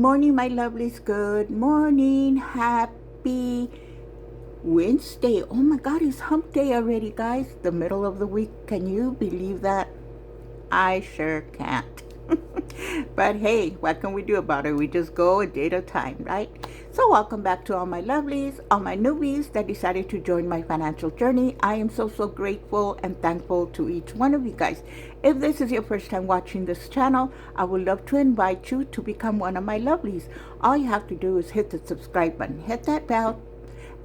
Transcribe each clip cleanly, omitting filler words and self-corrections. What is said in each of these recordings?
morning, my lovelies. Good morning. Happy Wednesday. Oh my God, it's hump day already, guys. The middle of the week. Can you believe that? I sure can't. But hey, what can we do about it? We just go a day at a time, right? So welcome back to all my lovelies, all my newbies that decided to join my financial journey. I am so grateful and thankful to each one of you guys. If this is your first time watching this channel, I would love to invite you to become one of my lovelies. All you have to do is hit the subscribe button, hit that bell,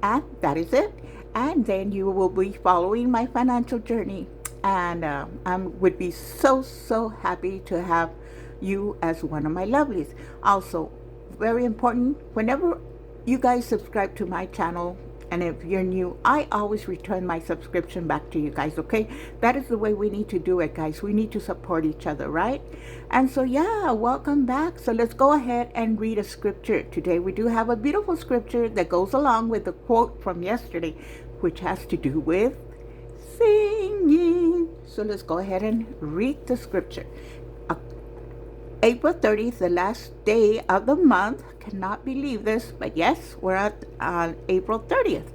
and that is it. And then you will be following my financial journey. And I would be so happy to have you as one of my lovelies. Also, very important, whenever you guys subscribe to my channel, and if you're new, I always return my subscription back to you guys, okay? That is the way we need to do it, guys. We need to support each other, right? And so, yeah, welcome back. So let's go ahead and read a scripture. Today, we do have a beautiful scripture that goes along with the quote from yesterday, which has to do with singing. So let's go ahead and read the scripture. April 30th, the last day of the month. Cannot believe this, but yes, we're at April 30th.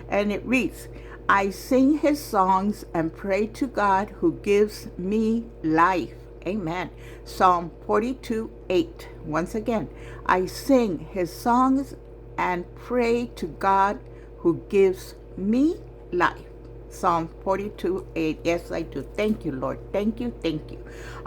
And it reads, I sing his songs and pray to God who gives me life. Amen. Psalm 42:8. Once again, I sing his songs and pray to God who gives me life. Psalm 42:8. Yes, I do. Thank you, Lord. Thank you.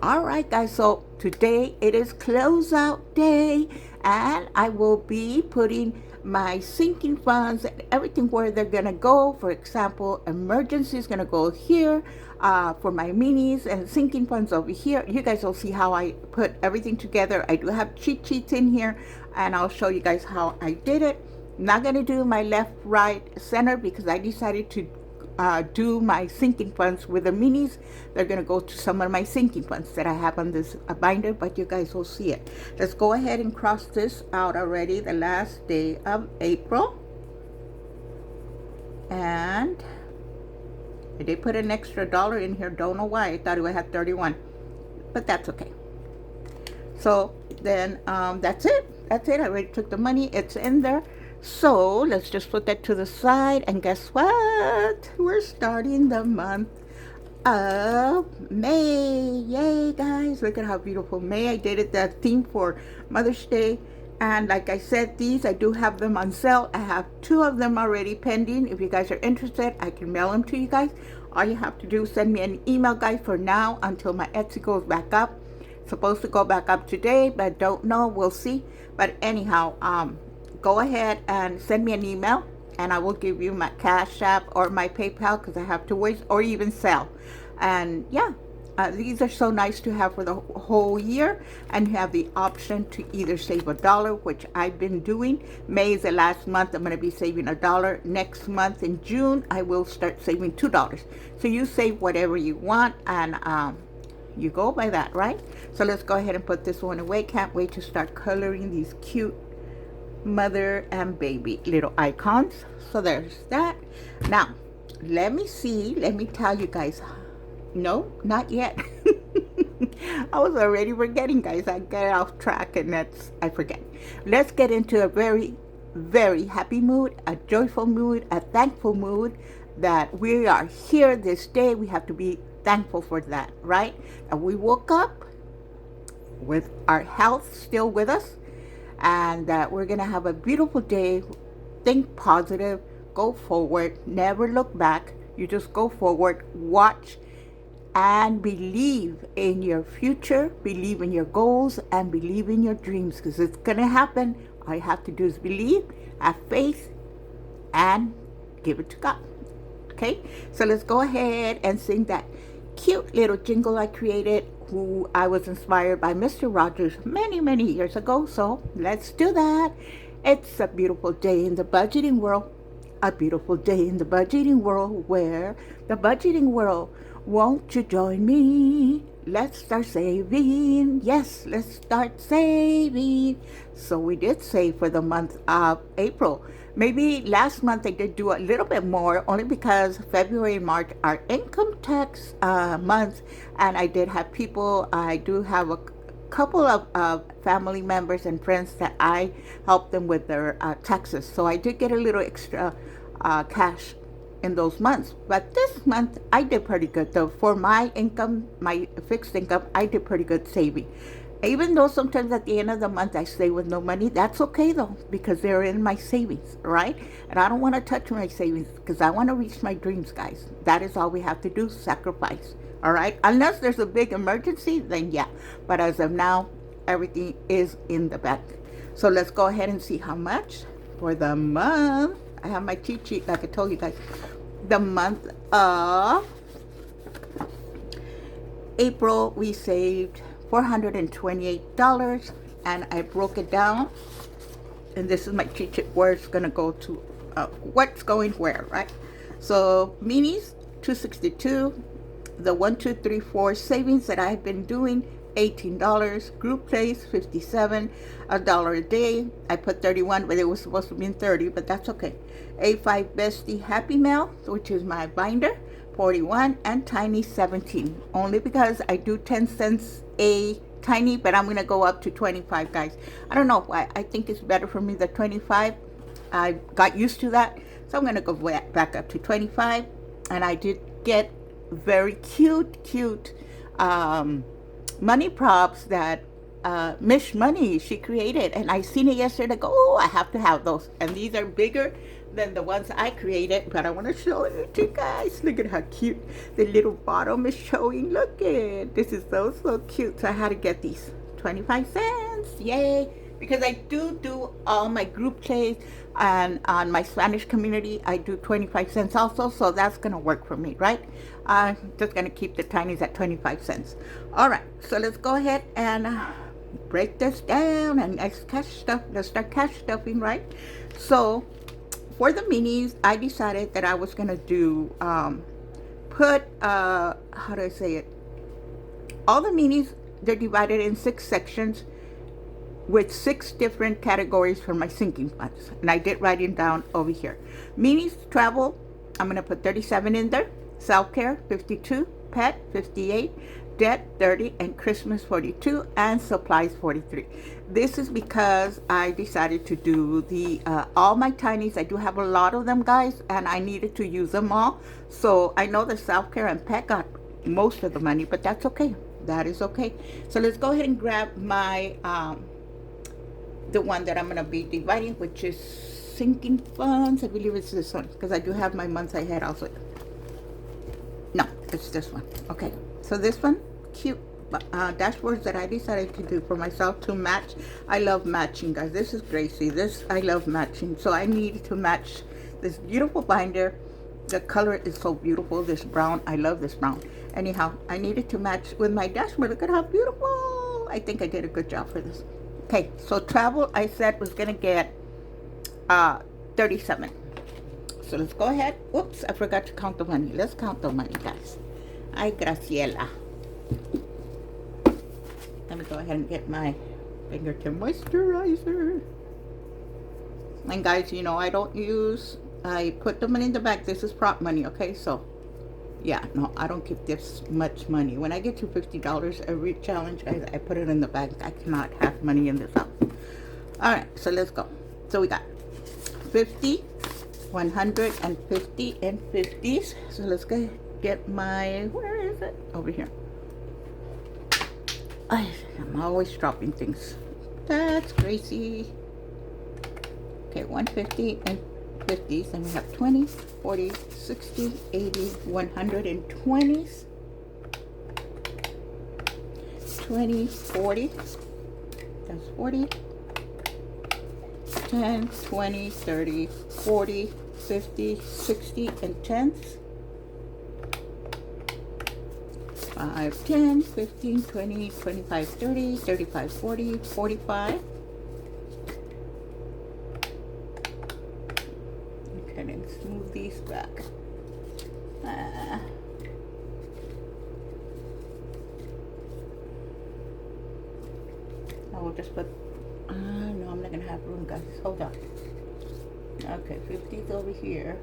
All right, guys. So today it is closeout day, and I will be putting my sinking funds and everything where they're gonna go. For example, emergency is gonna go here, for my minis, and sinking funds over here. You guys will see how I put everything together. I do have cheat sheets in here, and I'll show you guys how I did it. I'm not gonna do my left, right, center because I decided to do my sinking funds with the minis. They're gonna go to some of my sinking funds that I have on this binder, but you guys will see it. Let's go ahead and cross this out already, the last day of April. And I did put an extra $1 in here. Don't know why. I thought it would have 31, but that's okay. So then that's it. I already took the money. It's in there. So let's just put that to the side, and guess what? We're starting the month of May. Yay, guys. Look at how beautiful May. I did it the theme for Mother's Day, and like I said, these I do have them on sale. I have 2 of them already pending. If you guys are interested, I can mail them to you guys. All you have to do is send me an email, guys, for now until my Etsy goes back up. It's supposed to go back up today, but don't know. We'll see. But anyhow, go ahead and send me an email, and I will give you my Cash App or my PayPal because I have 2 ways, or even sell. And yeah, these are so nice to have for the whole year, and you have the option to either save $1, which I've been doing. May is the last month. I'm going to be saving $1. Next month in June, I will start saving $2. So you save whatever you want, and you go by that, right? So let's go ahead and put this one away. Can't wait to start coloring these cute mother and baby little icons. So there's that. Now let me tell you guys. No, not yet. I was already forgetting, guys. I get off track, and I forget. Let's get into a very happy mood, a joyful mood, a thankful mood that we are here this day. We have to be thankful for that, right? And we woke up with our health still with us, and that we're gonna have a beautiful day. Think positive, go forward, never look back. You just go forward, watch, and believe in your future, believe in your goals, and believe in your dreams, because it's gonna happen. All you have to do is believe, have faith, and give it to God. Okay, so let's go ahead and sing that cute little jingle I created, who I was inspired by Mr. Rogers many years ago. So let's do that. It's a beautiful day in the budgeting world. A beautiful day in the budgeting world. Where the budgeting world. Won't you join me? Let's start saving. Yes, let's start saving. So we did save for the month of April. Maybe last month I did do a little bit more, only because February and March are income tax months, and I did have people. I do have couple of family members and friends that I helped them with their taxes. So I did get a little extra cash in those months. But this month I did pretty good though. For my income, my fixed income, I did pretty good saving. Even though sometimes at the end of the month I stay with no money, that's okay though, because they're in my savings, right? And I don't want to touch my savings because I want to reach my dreams, guys. That is all we have to do, sacrifice, all right? Unless there's a big emergency, then yeah. But as of now, everything is in the bank. So let's go ahead and see how much for the month. I have my cheat sheet, like I told you guys. The month of April, we saved $428, and I broke it down, and this is my cheat sheet where it's gonna go to what's going where, right? So minis, 262. The 1, 2, 3, 4 savings that I've been doing, $18. Group plays, 57. $1 a day. I put 31, but it was supposed to be 30, but that's okay. A5 Bestie Happy Mail, which is my binder, 41, and Tiny, 17. Only because I do 10 cents a tiny, but I'm gonna go up to 25, guys. I don't know why. I think it's better for me the 25. I got used to that, so I'm gonna go back up to 25. And I did get very cute money props that Mish Money, she created, and I seen it yesterday. Go, oh, I have to have those. And these are bigger than the ones I created, but I want to show it to you guys. Look at how cute the little bottom is showing. Look at this, is so cute. So I had to get these 25 cents, yay, because I do all my group plays, and on my Spanish community I do 25 cents also, so that's gonna work for me, right? I'm just gonna keep the tinies at 25 cents. All right, so let's go ahead and break this down, and let's start cash stuffing, right? So for the minis, I decided that I was gonna do put how do I say it, all the minis, they're divided in 6 sections with 6 different categories for my sinking funds, and I did write it down over here. Minis, travel, I'm gonna put 37 in there. Self-care, 52. Pet, 58. Debt, 30. And Christmas, 42. And supplies, 43. This is because I decided to do the all my tinies. I do have a lot of them, guys, and I needed to use them all. So I know the self-care and pet got most of the money, but that's okay. That is okay. So let's go ahead and grab my the one that I'm going to be dividing, which is sinking funds. I believe it's this one, because I do have my months ahead also. No, it's this one. Okay, so this one, cute dashboards that I decided to do for myself to match. I love matching, guys. This is Gracie. This, I love matching. So I needed to match this beautiful binder. The color is so beautiful, this brown. I love this brown. Anyhow, I needed to match with my dashboard. Look at how beautiful. I think I did a good job for this. Okay, so travel, I said, was gonna get 37. So let's go ahead. Whoops, I forgot to count the money. Let's count the money, guys. Ay, Graciela. Let me go ahead and get my fingertip moisturizer. And guys, you know, I don't use, I put the money in the back. This is prop money, okay? So yeah, no, I don't keep this much money. When I get to $50 every challenge, I put it in the bank. I cannot have money in this house. All right, so let's go. So we got 50, 150, and 50s. So let's go get my, where is it? Over here. I'm always dropping things. That's Gracie. Okay, 150 and 50s, and we have 20, 40, 60, 80, 120s, 20, 40, that's 40, 10, 20, 30, 40, 50, 60, and 10s, 5, 10, 15, 20, 25, 30, 35, 40, 45. And smooth these back. I will just put, no, I'm not gonna have room, guys. Hold on. Okay, 50s over here,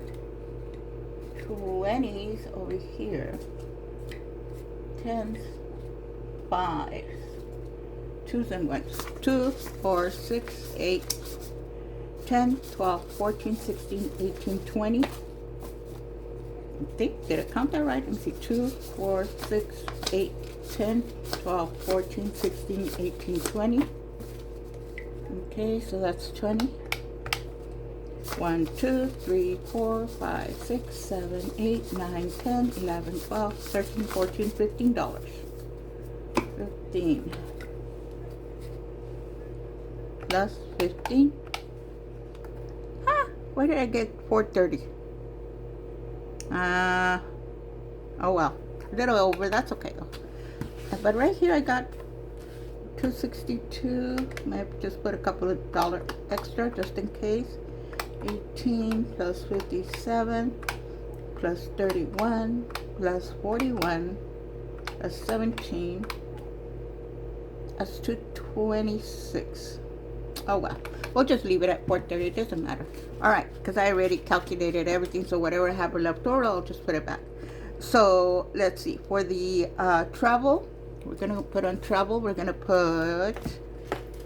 20s over here, 10s, 5s, twos and ones. 2, 4, 6, 8, 10, 12, 14, 16, 18, 20. I think, did I count that right? Let me see. 2, 4, 6, 8, 10, 12, 14, 16, 18, 20. Okay, so that's 20. 1, 2, 3, 4, 5, 6, 7, 8, 9, 10, 11, 12, 13, 14, $15. 15 plus 15. Where did I get 430? Oh well, a little over, that's okay though. But right here I got 262. Might just put a couple of dollars extra just in case. 18 plus 57 plus 31 plus 41 plus 17. That's 226. Oh well, we'll just leave it at 430. It doesn't matter. All right, because I already calculated everything, so whatever I have left over, I'll just put it back. So let's see, for the travel, we're gonna put on travel, we're gonna put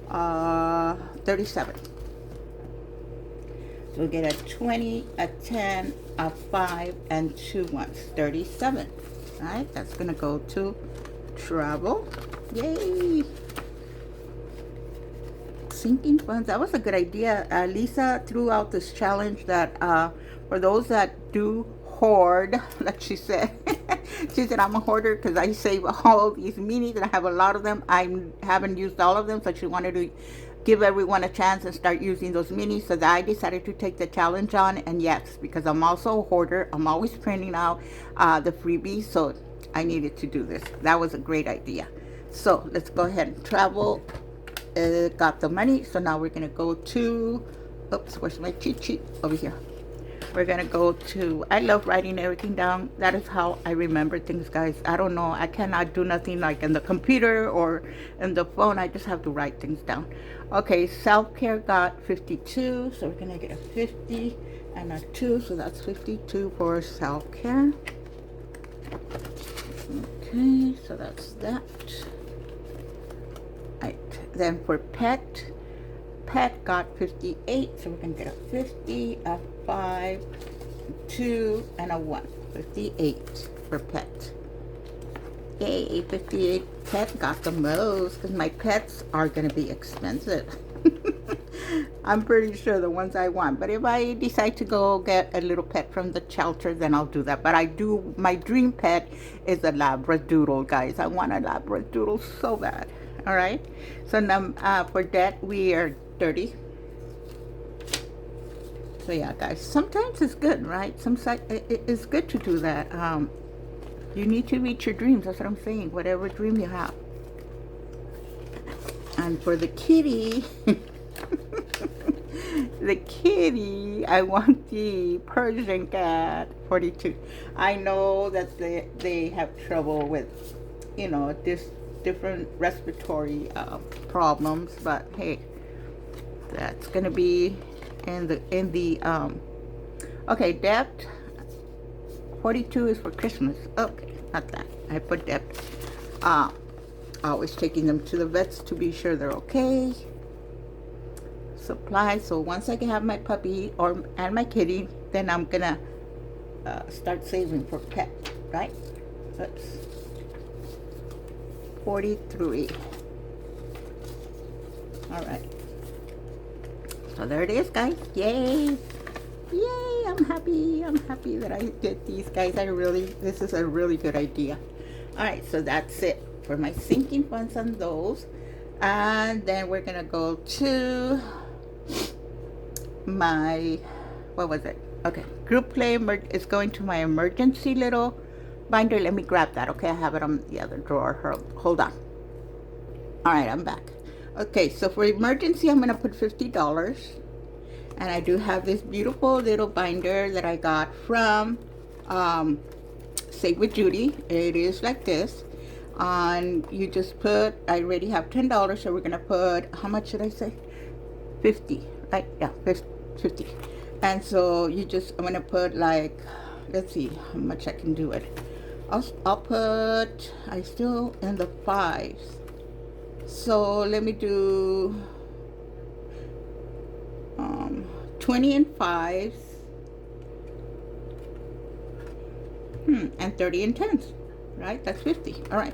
37. So we get a 20, a 10, a 5, and 2 ones. 37. All right, that's gonna go to travel. Yay! Sinking funds, that was a good idea. Lisa threw out this challenge that for those that do hoard, like she said, she said, I'm a hoarder because I save all these minis and I have a lot of them. I haven't used all of them, so she wanted to give everyone a chance and start using those minis. So I decided to take the challenge on, and yes, because I'm also a hoarder, I'm always printing out the freebies, so I needed to do this. That was a great idea. So let's go ahead and travel. Got the money, so now we're gonna go to, oops, where's my cheat sheet? Over here. We're gonna go to, I love writing everything down. That is how I remember things, guys. I don't know, I cannot do nothing like in the computer or in the phone. I just have to write things down. Okay, self-care got 52, so we're gonna get a 50 and a 2, so that's 52 for self-care. Okay, so that's that. Right, then for pet got 58, so we're gonna get a 50, a 5, 2, and a 1. 58 for pet. Yay, 58. Pet got the most because my pets are gonna be expensive. I'm pretty sure the ones I want, but if I decide to go get a little pet from the shelter, then I'll do that. But my dream pet is a Labradoodle, guys. I want a Labradoodle so bad. All right, so now for debt we are 30. So yeah, guys, sometimes it's good, right? It's good to do that. You need to reach your dreams. That's what I'm saying. Whatever dream you have. And for the kitty, the kitty, I want the Persian cat, 42. I know that they have trouble with, you know, this different respiratory problems, but hey, that's gonna be in the okay, debt 42 is for Christmas. Okay, not that. I put debt. Always taking them to the vets to be sure they're okay. Supply, so once I can have my puppy and my kitty, then I'm gonna start saving for pet, right? Oops. 43. All right, so there it is, guys. Yay, yay, I'm happy that I did these, guys. This is a really good idea. All right, so that's it for my sinking funds on those. And then we're gonna go to my, what was it? Okay, group play is going to my emergency little binder. Let me grab that. Okay, I have it on the other drawer. Hold on. All right, I'm back. Okay, so for emergency, I'm gonna put $50, and I do have this beautiful little binder that I got from Save with Judy. It is like this, and you just put, I already have $10, so we're gonna put, how much should I say? 50, right? Yeah, 50. And so you just, I'm gonna put like, let's see how much I can do it. I'll put, I still in the 5s. So let me do 20 and 5s, and 30 and 10s, right? That's 50. All right.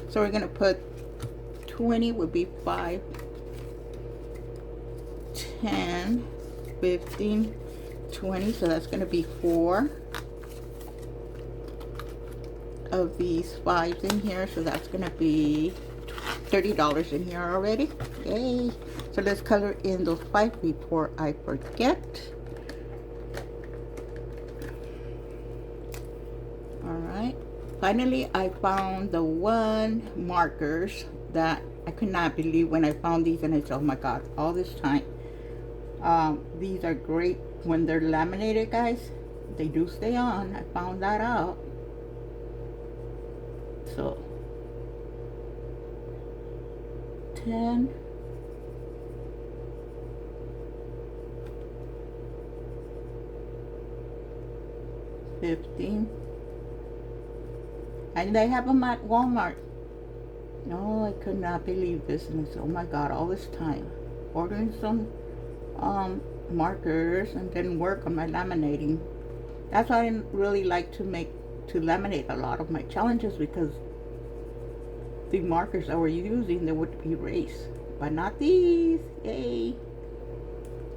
So we're going to put 20 would be 5, 10, 15, 20. So that's going to be 4 of these 5s in here. So that's going to be $30 in here already. Yay. So let's color in those 5 before I forget. All right. Finally, I found the one markers that I could not believe when I found these, and I said, oh my God, all this time. These are great when they're laminated, guys. They do stay on. I found that out. So 10, 15, and they have them at Walmart. No, I could not believe this, and I said, oh my God, all this time ordering some markers and didn't work on my laminating. That's why I didn't really like to laminate a lot of my challenges, because the markers that we're using, they would erase, but not these. Yay.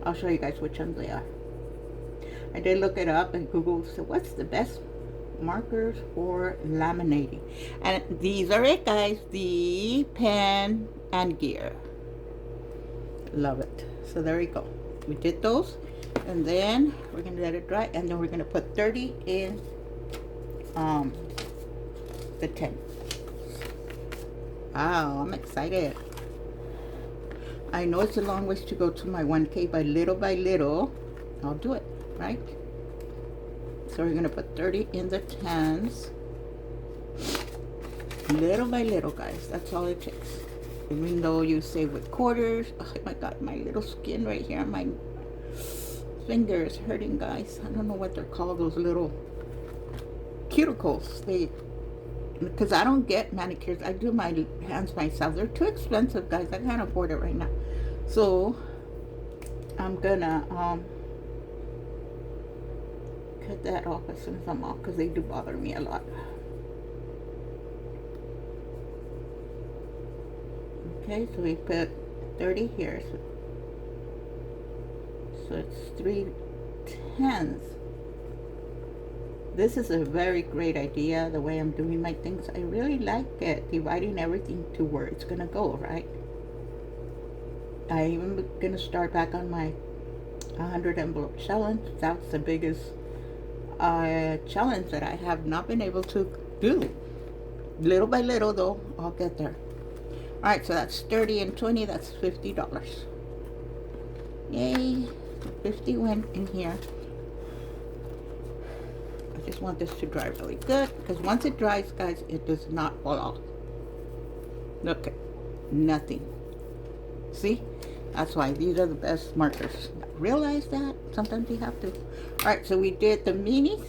I'll show you guys which ones they are. I did look it up and Google said, what's the best markers for laminating? And these are it, guys. The pen and gear. Love it. So there we go. We did those, and then we're gonna let it dry, and then we're gonna put 30 in the 10. Wow, I'm excited. I know it's a long ways to go to my 1K, but little by little I'll do it, right? So we're gonna put 30 in the 10s, little by little, guys. That's all it takes. Even though you say with quarters, oh my God, my little skin right here, my finger is hurting, guys. I don't know what they're called, those little cuticles. Because I don't get manicures, I do my hands myself. They're too expensive, guys. I can't afford it right now. So I'm gonna cut that off as soon as I'm off, because they do bother me a lot. Okay, so we put 30 here, so it's 3 10s. This is a very great idea, the way I'm doing my things. I really like it, dividing everything to where it's gonna go, right? I'm even gonna start back on my 100 envelope challenge. That's the biggest challenge that I have not been able to do. Little by little, though, I'll get there. All right, so that's 30 and 20. That's $50. Yay! 50 went in here. I just want this to dry really good, because once it dries, guys, it does not fall off. Look, nothing. See? That's why these are the best markers. Realize that sometimes you have to. All right, so we did the minis,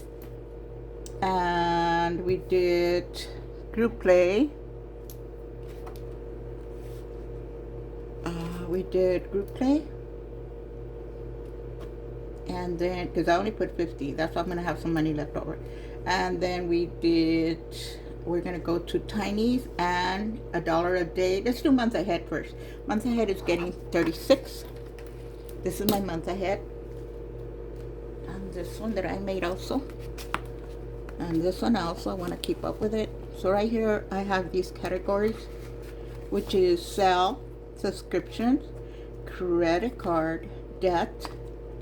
and we did group play. We did group play, and then because I only put 50, that's why I'm gonna have some money left over. And then we're gonna go to Tiny's and $1 a day. Let's do month ahead first. Month ahead is getting 36. This is my month ahead, and this one that I made also, and this one also. I want to keep up with it. So right here I have these categories, which is sell, subscriptions, credit card, debt,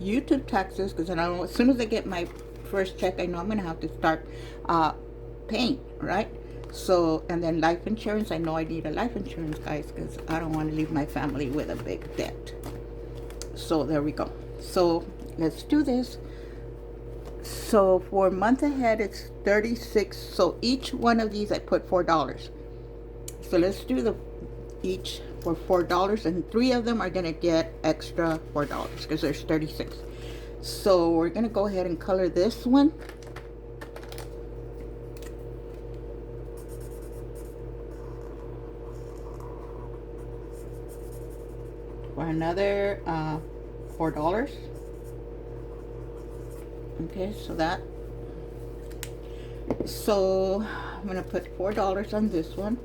YouTube taxes, because I know as soon as I get my first check, I know I'm gonna have to start paying, right? So, and then life insurance. I know I need a life insurance, guys, because I don't want to leave my family with a big debt. So there we go. So let's do this. So for month ahead, it's 36. So each one of these I put $4. So let's do the each for $4, and 3 of them are gonna get extra $4 because there's 36. So we're gonna go ahead and color this one. another $4. Okay, so I'm gonna put $4 on this one,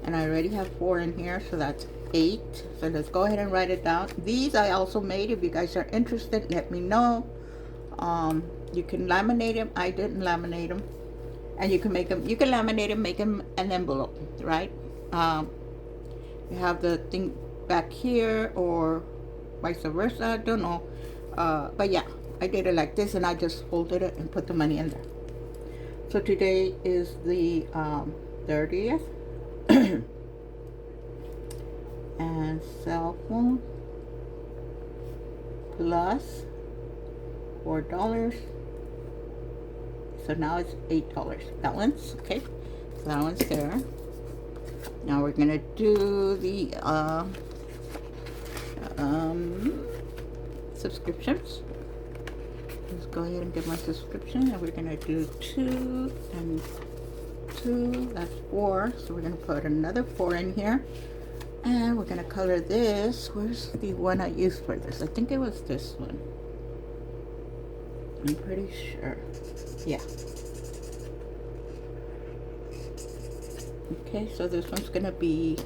and I already have 4 in here, so that's 8. So let's go ahead and write it down. These I also made. If you guys are interested, let me know. You can laminate them. I didn't laminate them, and you can make them. You can laminate them, make them an envelope, right? You have the thing back here, or vice versa. I don't know, but yeah, I did it like this, and I just folded it and put the money in there. So today is the 30th, and cell phone plus $4. So now it's $8. That one's okay. So that one's there. Now we're gonna do the subscriptions. Let's go ahead and get my subscription, and we're gonna do 2 and 2. That's 4. So we're gonna put another 4 in here, and we're gonna color this. Where's the one I used for this? I think it was this one. I'm pretty sure. Yeah. Okay, so this one's gonna be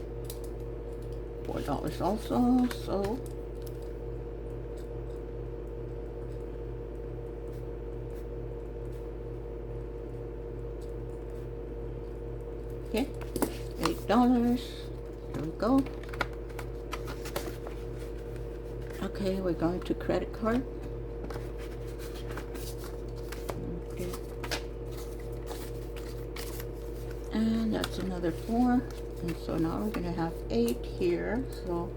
$4 also. So okay, $8. There we go. Okay, we're going to credit card. Okay. And that's another 4. And so now we're gonna have 8 here. So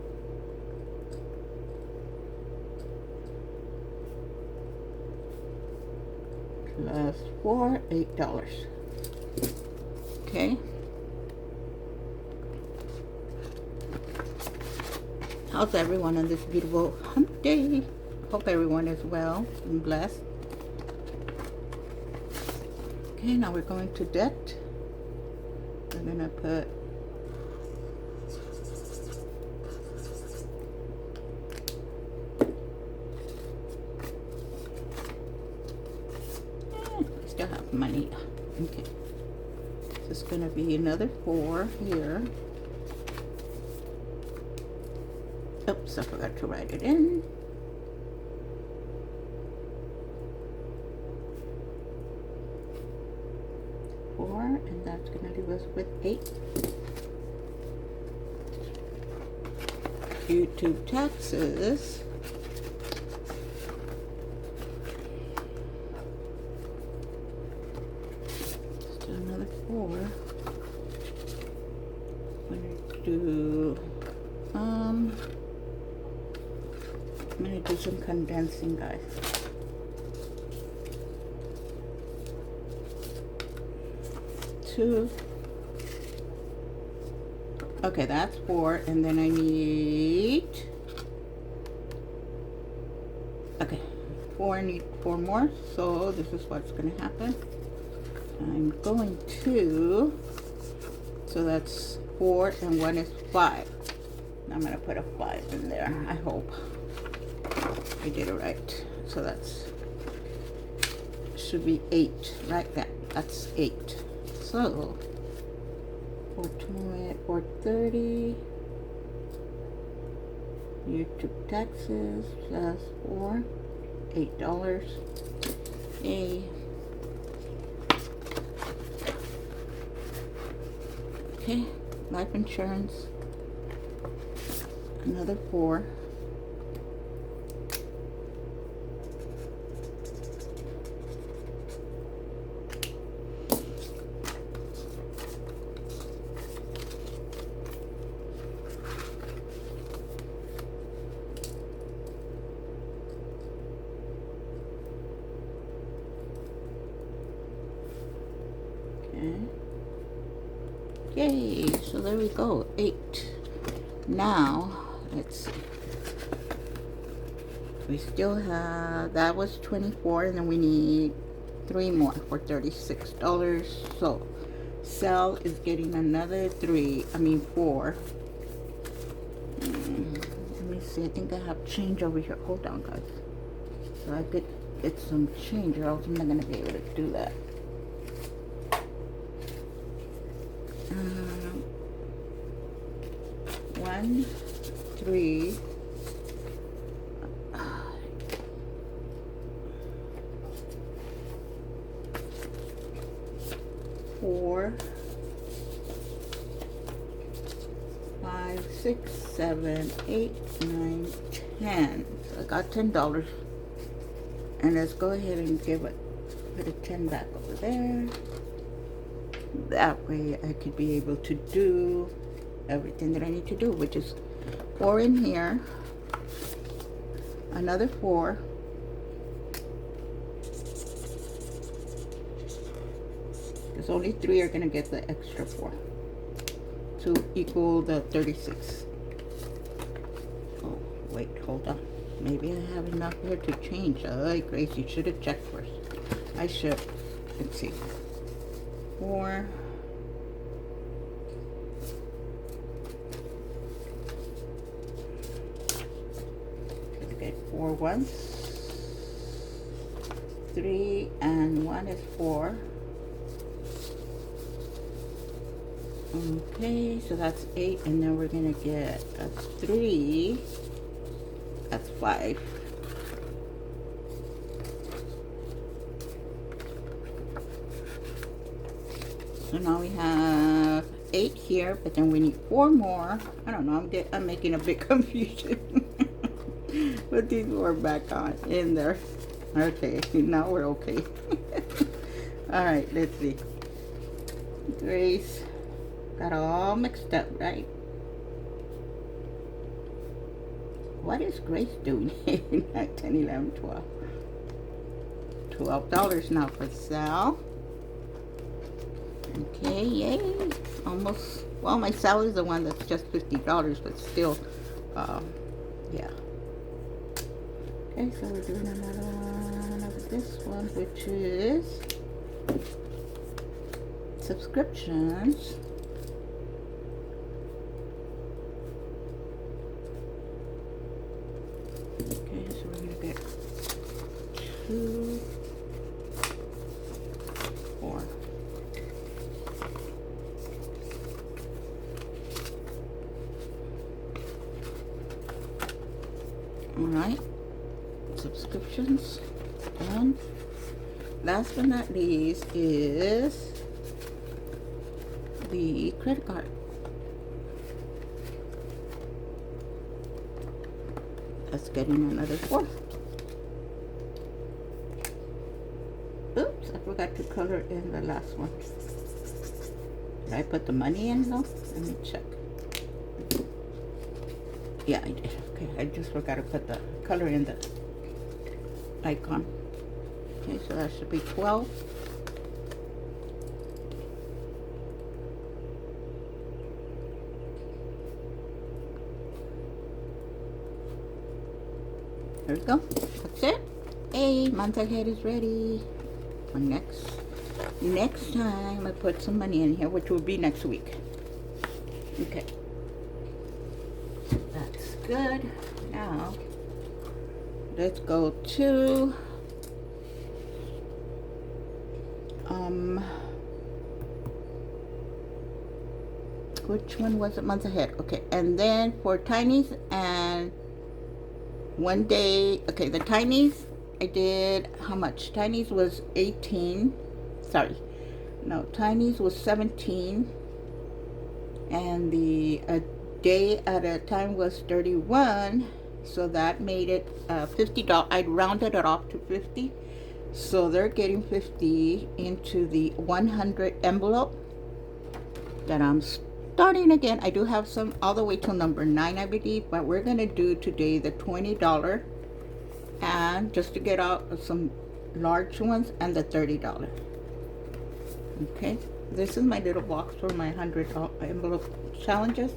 plus 4, $8. Okay. How's everyone on this beautiful hump day? Hope everyone is well and blessed. Okay, now we're going to debt. We're gonna put I still have money. Okay. So it's gonna be another 4 here. Oops, I forgot to write it in. And that's gonna leave us with 8. YouTube taxes. Let's do another 4. I'm gonna do some condensing, guys. Okay, that's 4, and then I need, okay, 4, I need 4 more, so this is what's going to happen. I'm going to, so that's 4, and 1 is 5. I'm going to put a 5 in there. I hope I did it right. So that's, should be 8, right? That's 8. So 430 YouTube taxes plus 4, $8. Yay. Okay, life insurance, another 4. Yay, so there we go, 8. Now, let's see. We still have, that was 24, and then we need 3 more for $36. So, Cell is getting another 4. see, I think I have change over here. Hold on, guys. So I could get some change, or else I'm not gonna be able to do that. 1, 3, 4, 5, 6, 7, 8, 9, 10. So I got $10. And let's go ahead and give it, put a 10 back over there. That way I could be able to do everything that I need to do, which is 4 in here, another 4, because only 3 are going to get the extra 4 to equal the 36. Oh, wait, hold on. Maybe I have enough here to change. Oh, Grace, you should have checked first. I should. Let's see. 4. Let's get 4 once. 3 and 1 is 4. Okay, so that's 8, and then we're gonna get a 3. That's 5. So now we have 8 here, but then we need 4 more. I don't know, I'm making a big confusion. Put these 4 back on in there. Okay, now we're okay. All right, let's see. Grace got all mixed up, right? What is Grace doing here? 9, 10, 11, 12. $12 now for Sal. Okay, yay. Almost, well, my Sal is the one that's just $50, but still, yeah. Okay, so we're doing another one of this one, which is subscriptions. Okay, so we're gonna get 2, 4. All right, subscriptions done. Last but not least is the credit card. Let's get in another 4. Oops, I forgot to color in the last one. Did I put the money in though? Let me check. Yeah, I did. Okay, I just forgot to put the color in the icon. Okay, so that should be 12. There we go. That's it. Hey, month ahead is ready. For next time I put some money in here, which will be next week. Okay. That's good. Now let's go to which one was it? Month ahead. Okay, and then for Tiny's and one day, okay, the Tiny's I did how much? Tiny's was 18. Sorry, no, Tiny's was 17, and the day at a time was 31. So that made it $50. I rounded it off to 50. So they're getting 50 into the 100 envelope that I'm starting again. I do have some all the way till number 9, I believe, but we're gonna do today the $20, and just to get out some large ones, and the $30. Okay, this is my little box for my 100 envelope challenges.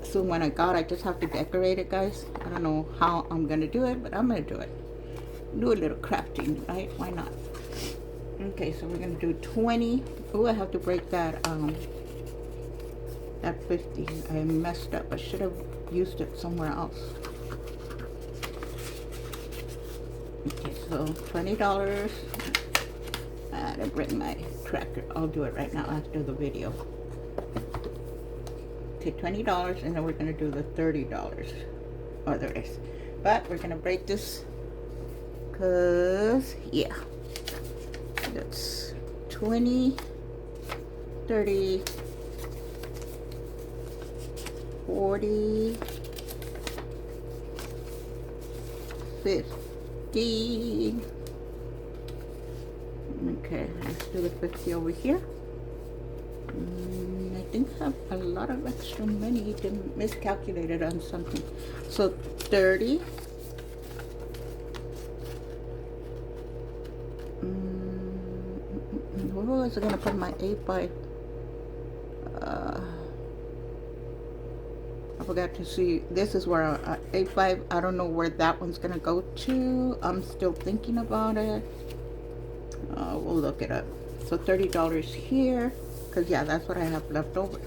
So when I just have to decorate it, guys. I don't know how I'm gonna do it, but I'm gonna do it. Do a little crafting, right? Why not? Okay, so we're gonna do 20. Oh, I have to break that At 50. I messed up. I should have used it somewhere else. Okay, so $20. I gotta bring my tracker. I'll do it right now after the video. Okay, $20, and then we're gonna do the $30. Oh, there it is. But we're gonna break this because, yeah, that's 20, 30, 40, 50. Okay, let's do the 50 over here. I think I have a lot of extra money. Didn't miscalculated on something. So 30. Where was I gonna put my 8 by? I forgot to see. This is where 8 by. I don't know where that one's gonna go to. I'm still thinking about it. We'll look it up. So $30 here, because yeah, that's what I have left over.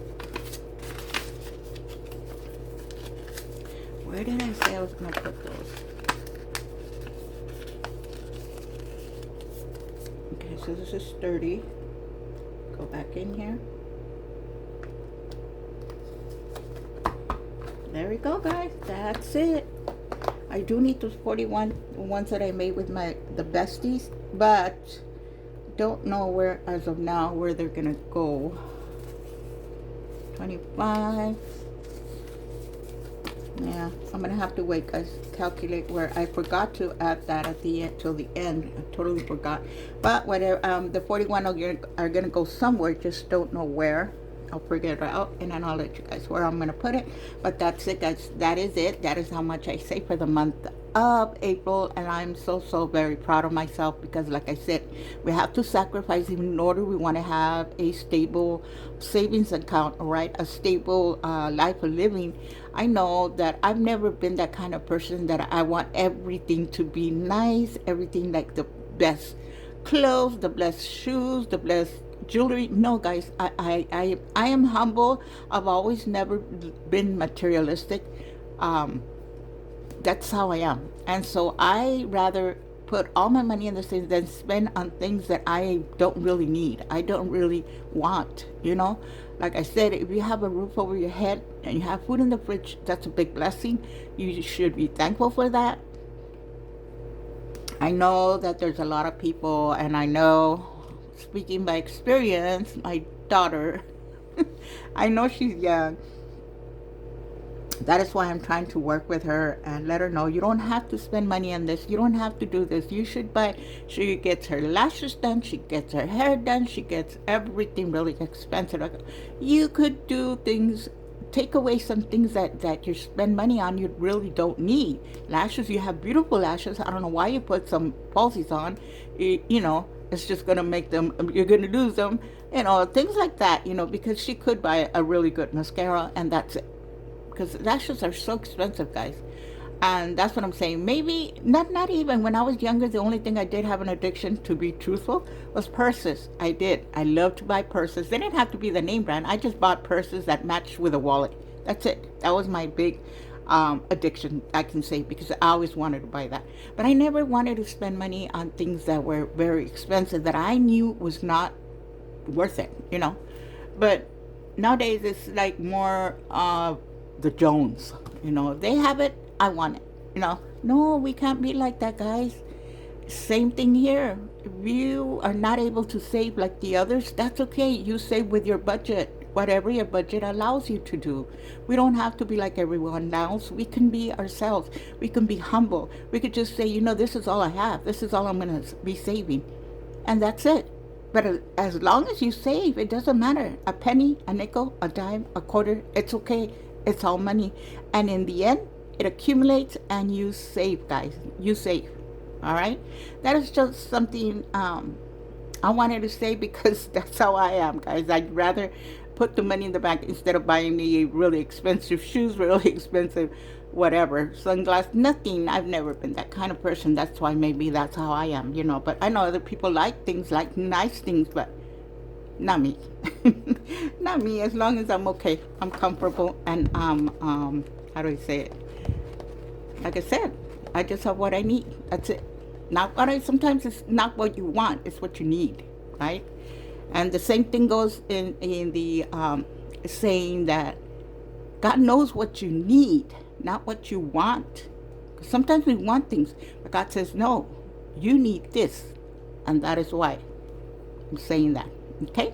Where did I say I was gonna put those? Okay, so this is 30. Go back in here. There we go, guys. That's it. I do need those 41, the ones that I made with the besties, but don't know where, as of now, where they're gonna go. 25. Yeah, I'm gonna have to wait, guys. Calculate where I forgot to add that at the end, till the end. I totally forgot. But whatever, the 41 are gonna go somewhere, just don't know where. I'll figure it out, and then I'll let you guys where I'm gonna put it. But that's it, guys. That is it. That is how much I saved for the month of April, and I'm so very proud of myself, because like I said, we have to sacrifice in order we want to have a stable savings account, right? A stable life of living. I know that I've never been that kind of person that I want everything to be nice, everything like the best clothes, the best shoes, the best jewelry. No, guys, I am humble. I've always never been materialistic. That's how I am, and so I rather put all my money in the things than spend on things that I don't really need. I don't really want, you know. Like I said, if you have a roof over your head and you have food in the fridge, that's a big blessing. You should be thankful for that. I know that there's a lot of people, and I know, speaking by experience, my daughter, I know she's young. That is why I'm trying to work with her and let her know you don't have to spend money on this. You don't have to do this. You should buy. She gets her lashes done. She gets her hair done. She gets everything really expensive. You could do things, take away some things that you spend money on you really don't need. Lashes, you have beautiful lashes. I don't know why you put some falsies on. You know, it's just going to make them, you're going to lose them. You know, things like that, you know, because she could buy a really good mascara and that's it. Because lashes are so expensive, guys. And that's what I'm saying. Maybe, not even. When I was younger, the only thing I did have an addiction, to be truthful, was purses. I did. I loved to buy purses. They didn't have to be the name brand. I just bought purses that matched with a wallet. That's it. That was my big addiction, I can say, because I always wanted to buy that. But I never wanted to spend money on things that were very expensive that I knew was not worth it, you know. But nowadays, it's like more the Jones, you know. They have it, I want it, you know. No, we can't be like that, guys. Same thing here. If you are not able to save like the others, that's okay. You save with your budget, whatever your budget allows you to do. We don't have to be like everyone else. We can be ourselves. We can be humble. We could just say, you know, this is all I have. This is all I'm going to be saving. And that's it. But as long as you save, it doesn't matter. A penny, a nickel, a dime, a quarter, it's okay. It's all money. And in the end, it accumulates and you save, guys. You save. All right? That is just something I wanted to say, because that's how I am, guys. I'd rather put the money in the bank instead of buying me really expensive shoes, really expensive whatever, sunglasses, nothing. I've never been that kind of person. That's why maybe that's how I am, you know. But I know other people like things, like nice things, but Not me. Not me. As long as I'm okay, I'm comfortable, and how do I say it? Like I said, I just have what I need. That's it. Not what I. Sometimes it's not what you want. It's what you need, right? And the same thing goes in the saying that God knows what you need, not what you want. Sometimes we want things, but God says, no, you need this. And that is why I'm saying that. Okay?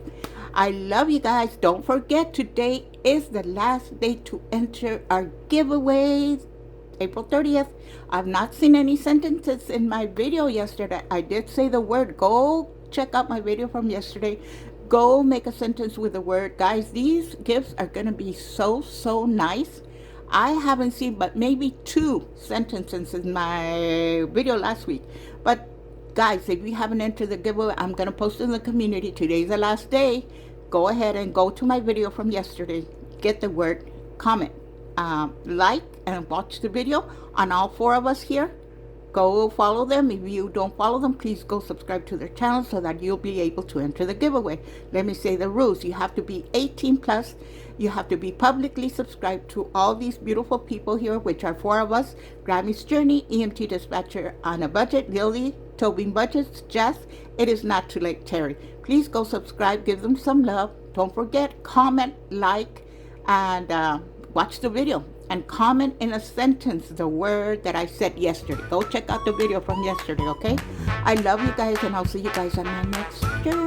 I love you guys. Don't forget, today is the last day to enter our giveaways. April 30th. I've not seen any sentences in my video yesterday. I did say the word. Go check out my video from yesterday. Go make a sentence with the word. Guys, these gifts are going to be so, so nice. I haven't seen but maybe 2 sentences in my video last week. But guys, if you haven't entered the giveaway, I'm going to post in the community. Today's the last day. Go ahead and go to my video from yesterday. Get the word, comment, like, and watch the video on all 4 of us here. Go follow them. If you don't follow them, please go subscribe to their channel so that you'll be able to enter the giveaway. Let me say the rules. You have to be 18 plus. You have to be publicly subscribed to all these beautiful people here, which are 4 of us: Grammy's Journey, EMT Dispatcher on a Budget, Lily, Tobin Budgets, Jess, It Is Not Too Late, Terry. Please go subscribe. Give them some love. Don't forget, comment, like, and watch the video. And comment in a sentence the word that I said yesterday. Go check out the video from yesterday, okay? I love you guys, and I'll see you guys on my next journey.